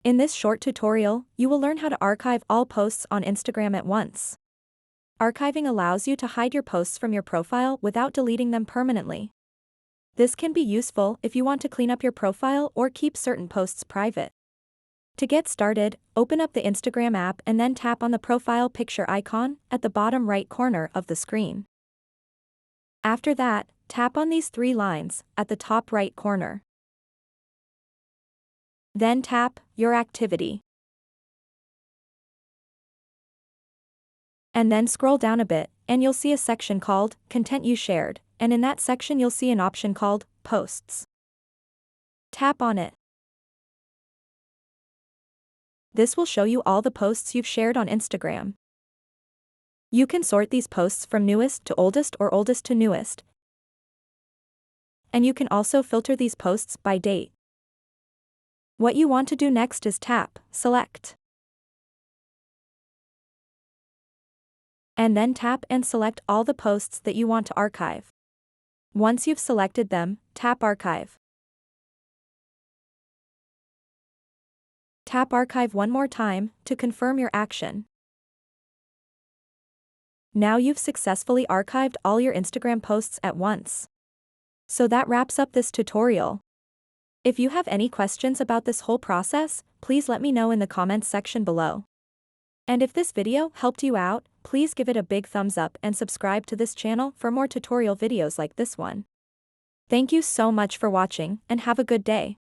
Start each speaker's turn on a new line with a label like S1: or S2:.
S1: In this short tutorial, you will learn how to archive all posts on Instagram at once. Archiving allows you to hide your posts from your profile without deleting them permanently. This can be useful if you want to clean up your profile or keep certain posts private. To get started, open up the Instagram app and then tap on the profile picture icon at the bottom right corner of the screen. After that, tap on these three lines at the top right corner. Then tap Your Activity. And then scroll down a bit, and you'll see a section called Content You Shared, and in that section you'll see an option called Posts. Tap on it. This will show you all the posts you've shared on Instagram. You can sort these posts from newest to oldest or oldest to newest. And you can also filter these posts by date. What you want to do next is tap Select. And then tap and select all the posts that you want to archive. Once you've selected them, tap Archive. Tap Archive one more time to confirm your action. Now you've successfully archived all your Instagram posts at once. So that wraps up this tutorial. If you have any questions about this whole process, please let me know in the comments section below. And if this video helped you out, please give it a big thumbs up and subscribe to this channel for more tutorial videos like this one. Thank you so much for watching and have a good day.